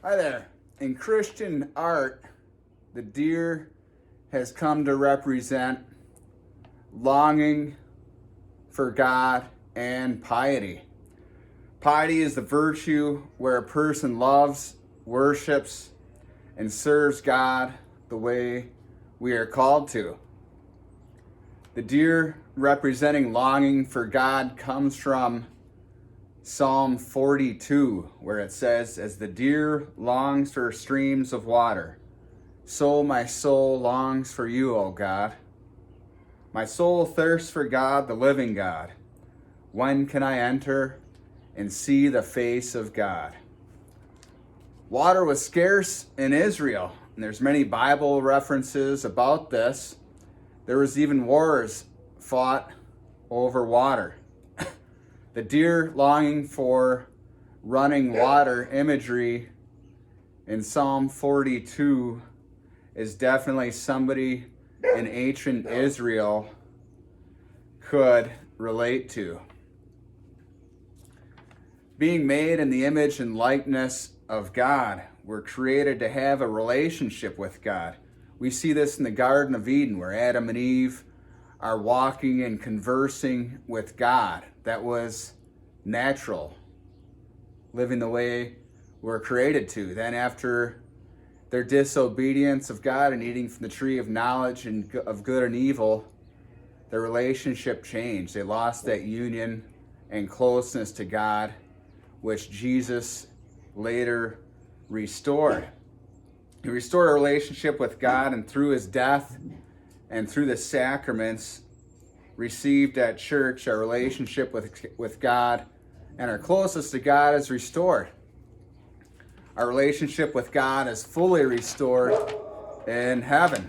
Hi there. In Christian art, the deer has come to represent longing for God and piety. Piety is the virtue where a person loves, worships, and serves God the way we are called to. The deer representing longing for God comes from Psalm 42, where it says, "As the deer longs for streams of water, so my soul longs for you, O God. My soul thirsts for God, the living God. When can I enter and see the face of God?" Water was scarce in Israel, and there's many Bible references about this. There was even wars fought over water. The deer longing for running water imagery in Psalm 42 is definitely somebody in ancient Israel could relate to. Being made in the image and likeness of God, we're created to have a relationship with God. We see this in the Garden of Eden, where Adam and Eve are walking and conversing with God. That was natural, living the way we're created to. Then after their disobedience of God and eating from the tree of knowledge and of good and evil, their relationship changed. They lost that union and closeness to God, which Jesus later restored. He restored a relationship with God, and through his death and through the sacraments received at church, our relationship with God and our closeness to God is restored. Our relationship with God is fully restored in heaven.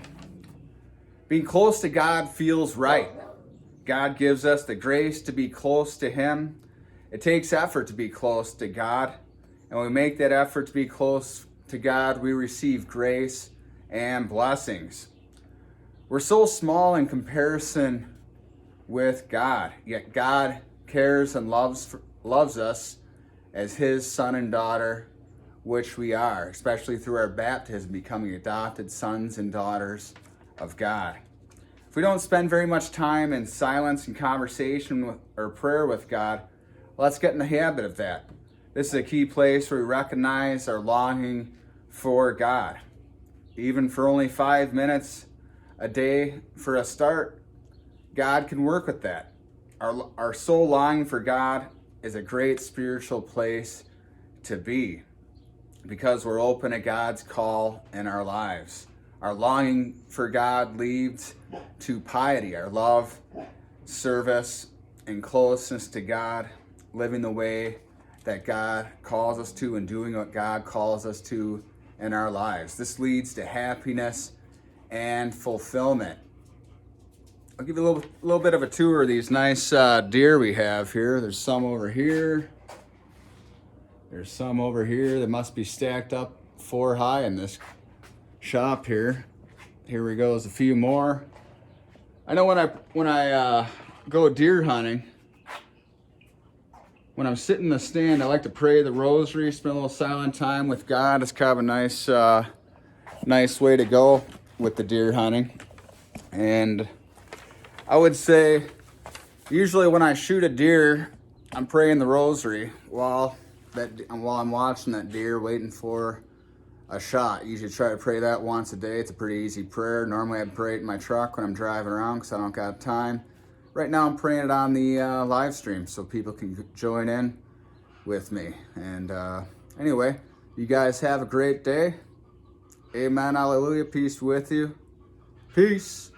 Being close to God feels right. God gives us the grace to be close to him. It takes effort to be close to God. And when we make that effort to be close to God, we receive grace and blessings. We're so small in comparison with God, yet God cares and loves us as his son and daughter, which we are, especially through our baptism, becoming adopted sons and daughters of God. If we don't spend very much time in silence and conversation or prayer with God, let's get in the habit of that. This is a key place where we recognize our longing for God. Even for only 5 minutes a day for a start, God can work with that. Our soul longing for God is a great spiritual place to be because we're open to God's call in our lives. Our longing for God leads to piety, our love, service, and closeness to God, living the way that God calls us to and doing what God calls us to in our lives. This leads to happiness and fulfillment. I'll give you a little bit of a tour of these nice deer we have here. There's some over here. There's some over here that must be stacked up 4 high in this shop here. Here we go, there's a few more. I know when I go deer hunting, when I'm sitting in the stand, I like to pray the rosary, spend a little silent time with God. It's kind of a nice way to go with the deer hunting. And I would say, usually when I shoot a deer, I'm praying the rosary while I'm watching that deer, waiting for a shot. Usually try to pray that once a day. It's a pretty easy prayer. Normally I pray it in my truck when I'm driving around because I don't got time. Right now I'm praying it on the live stream so people can join in with me. And anyway, you guys have a great day. Amen, hallelujah, peace with you. Peace.